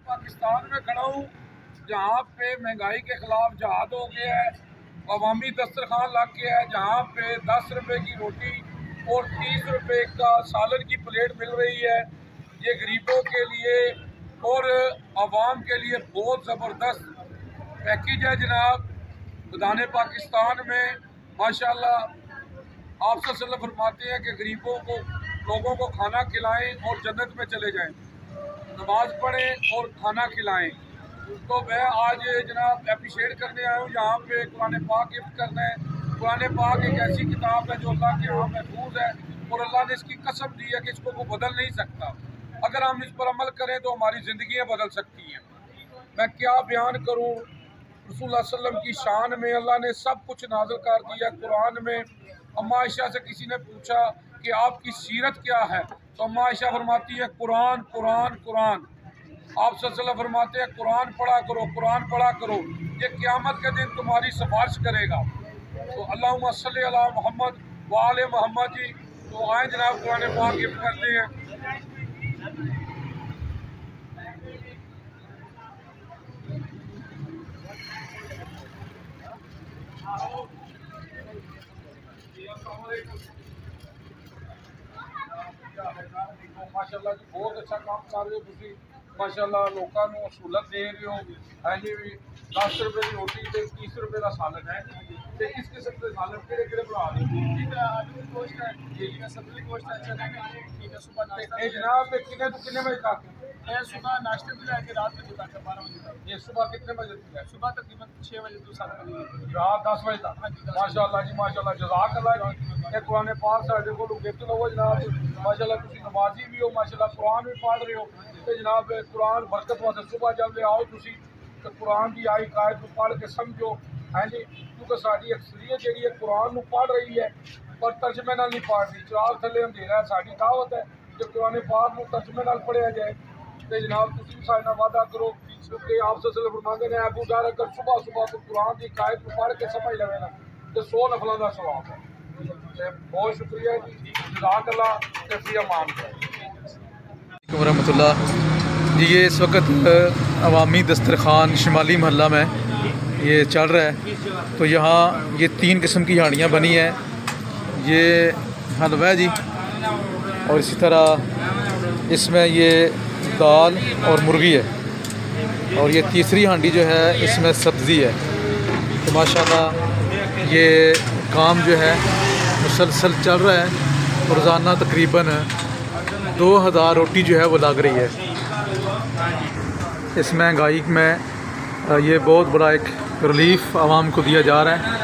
पाकिस्तान में खड़ा हूँ जहाँ पे महंगाई के खिलाफ जहाद हो गया है, अवामी दस्तरखान लग गया है, जहाँ पे 10 रुपए की रोटी और 30 रुपए का सालन की प्लेट मिल रही है। ये गरीबों के लिए और आवाम के लिए बहुत ज़बरदस्त पैकेज है जनाब। खुदाने पाकिस्तान में माशाल्लाह आप सल्लल्लाहु अलैहि वसल्लम फरमाते हैं कि गरीबों को लोगों को खाना खिलाएं और जन्नत में चले जाएं, नमाज पढ़ें और खाना खिलाएं। तो मैं आज जनाब अप्रिशिएट करने आया हूँ यहाँ पे कुरान पाक गिफ्ट करना है। कुरान पाक एक ऐसी किताब है जो अल्लाह के यहाँ महफूज है और अल्लाह ने इसकी कसम दी है कि इसको वो बदल नहीं सकता। अगर हम इस पर अमल करें तो हमारी ज़िंदगियाँ बदल सकती हैं। मैं क्या बयान करूँ, रसूलुल्लाह सल्लल्लाहु अलैहि वसल्लम की शान में अल्लाह ने सब कुछ नाज़िल कर दिया कुरान में। अम्मा आयशा से किसी ने पूछा कि आपकी सीरत क्या है, तो अम्मा आयशा फरमाती है कुरान कुरान कुरान। आप सल्लल्लाहु अलैहि वसल्लम फरमाते हैं कुरान पढ़ा करो, कुरान पढ़ा करो, ये क़यामत के दिन तुम्हारी सिफारिश करेगा। तो अल्लाहुम्मा सल्ली अला मोहम्मद व आले मोहम्मद जी। तो आए जनाब कुरान पाक गिफ्ट करते हैं। माशाल्लाह जी बहुत अच्छा काम कर रहे हो तुसी, माशाल्लाह लोगों को सहूलत दे रहे हो है जी। 10 रुपए की रोटी ते 30 रुपए का सालन है ते किस किस्म के सालन केड़े बना रहे हो? ठीक है, आलू गोश्त है, ठीक है, सब्जी गोश्त है, चने का, ठीक है, सुबह नाश्ता है जनाब। पे कितने तो कितने बजे तक है? सुबह नाश्ते से लेकर रात बजे तक, 12 बजे तक। ये सुबह कितने बजे तक है? सुबह तकरीबन 6 बजे से 7 बजे, रात 10 बजे तक। माशाल्लाह जी माशाल्लाह, जज़ाकल्लाह जी। ये कुरान पाक साडे कोल गिफ्ट लवो जनाब। माशाल्लाह तुसी नमाजी भी हो, माशाल्लाह कुरान भी पढ़ रहे हो तो जनाब कुरान बरकत वास्ते सुबह जब ले आओ तुसी तो कुरान की आई कायत को पढ़ के समझो है जी। क्योंकि साड़ी अक्सरियत जी है कुरान पढ़ रही है पर तर्जमे नाल नहीं पढ़ रही। चिराग थले अंधेरा है, साड़ी दावत है कि कुरान पाक को तर्जमे नाल पढ़िया जाए। तो जनाब तुसी भी साडे नाल वादा करो क्योंकि आप सल्लल्लाहु अलैहि वसल्लम फरमाते हैं अबू दार अगर सुबह सुबह को कुरान की कायत को पढ़ के समझ लवे ना तो 100 नफलों का सवाब है। बहुत शुक्रिया जी, जज़ाकल्लाह, तफसीर मान वरहमतुल्लाह जी। ये इस वक्त अवामी दस्तरखान शिमाली महल्ला में ये चल रहा है। तो यहाँ ये 3 किस्म की हांडियाँ बनी हैं। ये हलवा है जी और इसी तरह इसमें ये दाल और मुर्गी है और ये तीसरी हांडी जो है इसमें सब्ज़ी है। तो माशाल्लाह ये काम जो है मुसलसल चल रहा है। रोज़ाना तकरीबन 2000 रोटी जो है वो लग रही है। इस महंगाई में ये बहुत बड़ा एक रिलीफ़ आवाम को दिया जा रहा है।